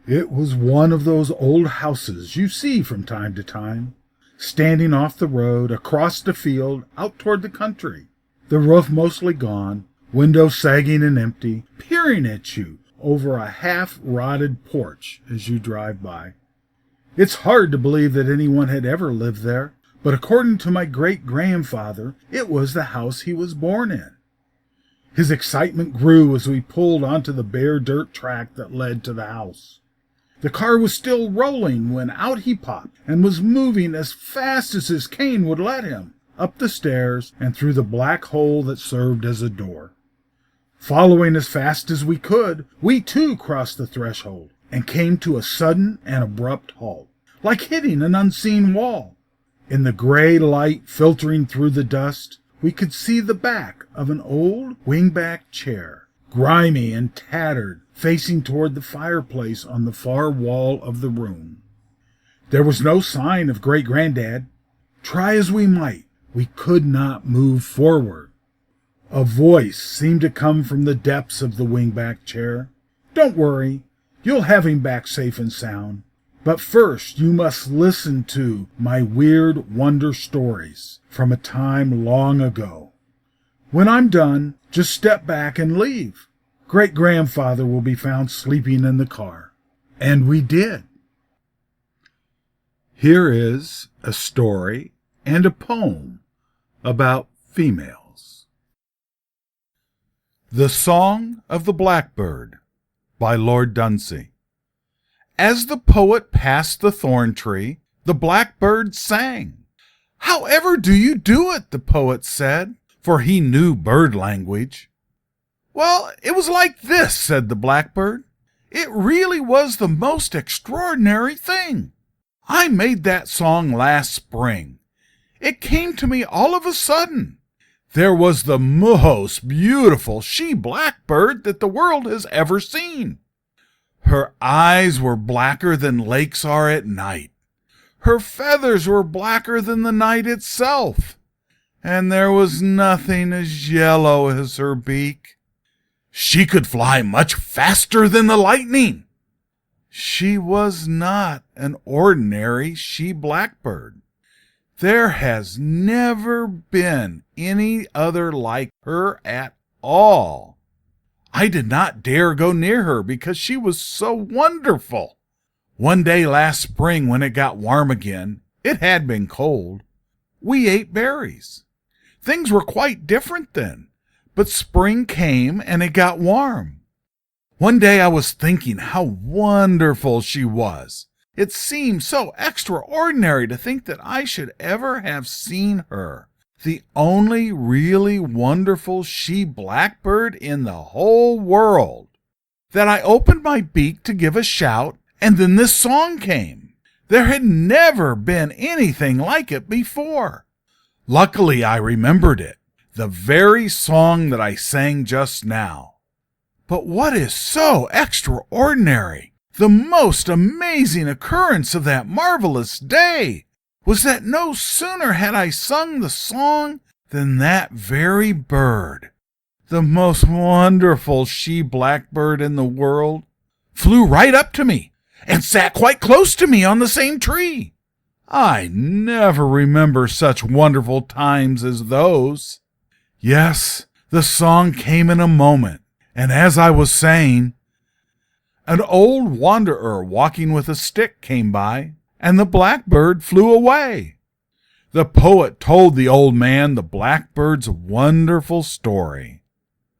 It was one of those old houses you see from time to time, standing off the road, across the field, out toward the country, the roof mostly gone, windows sagging and empty, peering at you over a half-rotted porch as you drive by. It's hard to believe that anyone had ever lived there, but according to my great-grandfather, it was the house he was born in. His excitement grew as we pulled onto the bare dirt track that led to the house. The car was still rolling when out he popped and was moving as fast as his cane would let him, up the stairs and through the black hole that served as a door. Following as fast as we could, we too crossed the threshold and came to a sudden and abrupt halt, like hitting an unseen wall. In the gray light filtering through the dust, we could see the back of an old wing-back chair, grimy and tattered, facing toward the fireplace on the far wall of the room. There was no sign of Great-Granddad. Try as we might, we could not move forward. A voice seemed to come from the depths of the wing-back chair. "Don't worry, you'll have him back safe and sound. But first you must listen to my weird wonder stories from a time long ago. When I'm done, just step back and leave. Great-grandfather will be found sleeping in the car." And we did. Here is a story and a poem about females. The Song of the Blackbird by Lord Dunsany. As the poet passed the thorn tree, the blackbird sang. "However do you do it?" the poet said, for he knew bird language. "Well, it was like this," said the blackbird. "It really was the most extraordinary thing. I made that song last spring. It came to me all of a sudden. There was the most beautiful she-blackbird that the world has ever seen. Her eyes were blacker than lakes are at night. Her feathers were blacker than the night itself. And there was nothing as yellow as her beak. She could fly much faster than the lightning. She was not an ordinary she-blackbird. There has never been any other like her at all. I did not dare go near her because she was so wonderful. One day last spring when it got warm again, it had been cold, we ate berries. Things were quite different then, but spring came and it got warm. One day I was thinking how wonderful she was. It seemed so extraordinary to think that I should ever have seen her, the only really wonderful she-blackbird in the whole world, that I opened my beak to give a shout, and then this song came. There had never been anything like it before. Luckily, I remembered it, the very song that I sang just now. But what is so extraordinary, the most amazing occurrence of that marvelous day, was that no sooner had I sung the song than that very bird, the most wonderful she-blackbird in the world, flew right up to me and sat quite close to me on the same tree. I never remember such wonderful times as those. Yes, the song came in a moment, and as I was saying, an old wanderer walking with a stick came by, and the blackbird flew away. The poet told the old man the blackbird's wonderful story.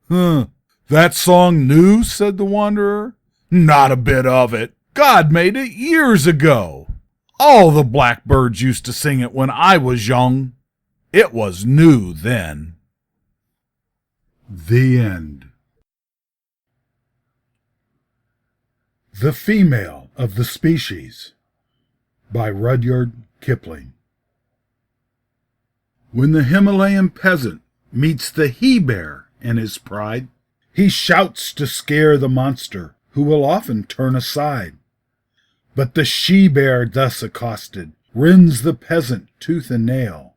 That song new?" said the wanderer. "Not a bit of it. God made it years ago. All the blackbirds used to sing it when I was young. It was new then." The end. The Female of the Species by Rudyard Kipling. When the Himalayan peasant meets the he-bear in his pride, he shouts to scare the monster, who will often turn aside. But the she-bear thus accosted rends the peasant tooth and nail,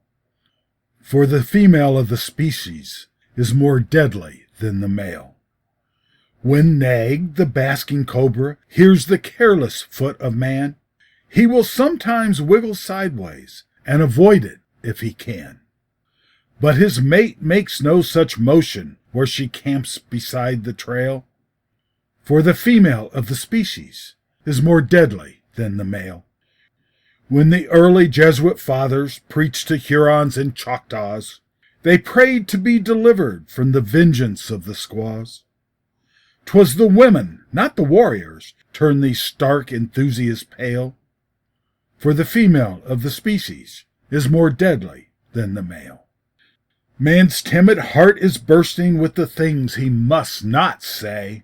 for the female of the species is more deadly than the male. When Nag, the basking cobra, hears the careless foot of man, he will sometimes wiggle sideways and avoid it if he can. But his mate makes no such motion where she camps beside the trail, for the female of the species is more deadly than the male. When the early Jesuit fathers preached to Hurons and Choctaws, they prayed to be delivered from the vengeance of the squaws. 'Twas the women, not the warriors, turned these stark enthusiasts pale, for the female of the species is more deadly than the male. Man's timid heart is bursting with the things he must not say,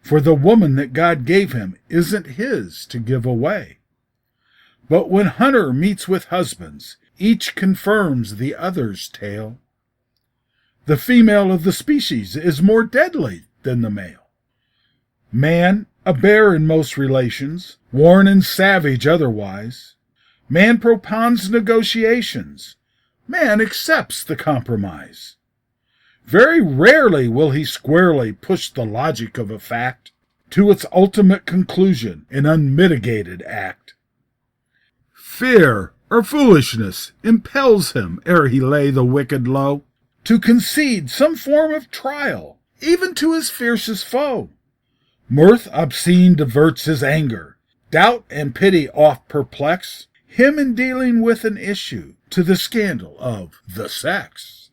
for the woman that God gave him isn't his to give away. But when hunter meets with husbands, each confirms the other's tale. The female of the species is more deadly than the male. Man, a bear in most relations, worn and savage otherwise. Man propounds negotiations. Man accepts the compromise. Very rarely will he squarely push the logic of a fact to its ultimate conclusion in unmitigated act. Fear or foolishness impels him, ere he lay the wicked low, to concede some form of trial, even to his fiercest foe. Mirth obscene diverts his anger. Doubt and pity oft perplex him in dealing with an issue to the scandal of the sex.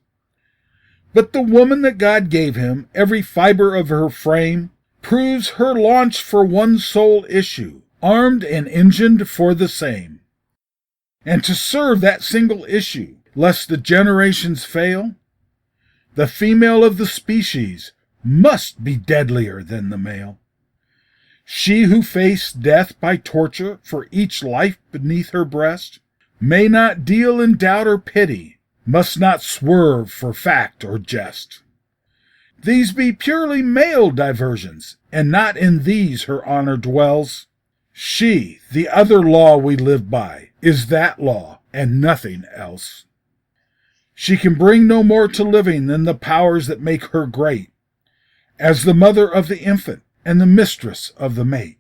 But the woman that God gave him, every fiber of her frame, proves her launch for one sole issue, armed and engined for the same. And to serve that single issue, lest the generations fail, the female of the species must be deadlier than the male. She who faced death by torture for each life beneath her breast may not deal in doubt or pity, must not swerve for fact or jest. These be purely male diversions, and not in these her honor dwells. She, the other law we live by, is that law and nothing else. She can bring no more to living than the powers that make her great, as the mother of the infant and the mistress of the mate.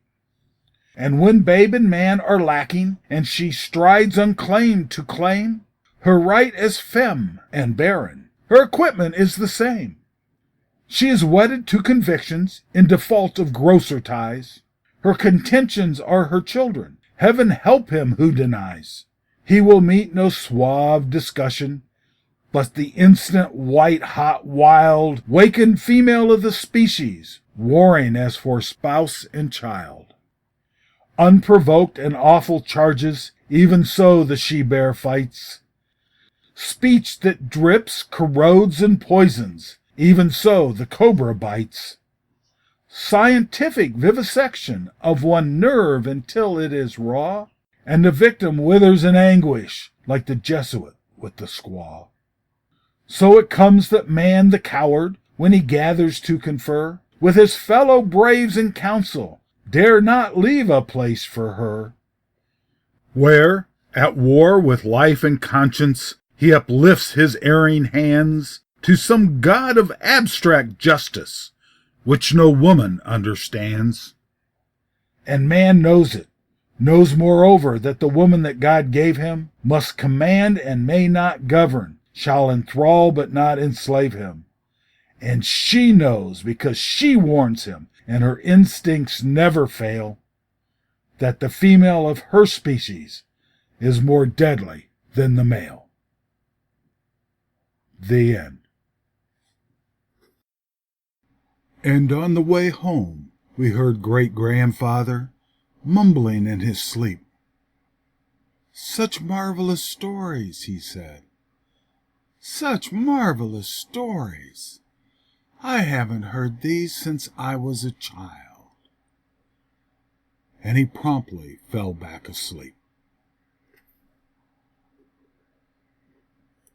And when babe and man are lacking, and she strides unclaimed to claim her right as femme and barren, her equipment is the same. She is wedded to convictions in default of grosser ties. Her contentions are her children. Heaven help him who denies. He will meet no suave discussion, but the instant white-hot, wild, wakened female of the species, warring as for spouse and child. Unprovoked and awful charges, even so the she-bear fights. Speech that drips, corrodes, and poisons, even so the cobra bites. Scientific vivisection of one nerve until it is raw, and the victim withers in anguish like the Jesuit with the squaw. So it comes that man the coward, when he gathers to confer with his fellow braves in council, dare not leave a place for her, where, at war with life and conscience, he uplifts his erring hands to some god of abstract justice, which no woman understands. And man knows it, knows moreover that the woman that God gave him must command and may not govern, shall enthrall but not enslave him. And she knows, because she warns him, and her instincts never fail, that the female of her species is more deadly than the male. The end. And on the way home, we heard great-grandfather mumbling in his sleep. "Such marvelous stories," he said. "Such marvelous stories. I haven't heard these since I was a child." And he promptly fell back asleep.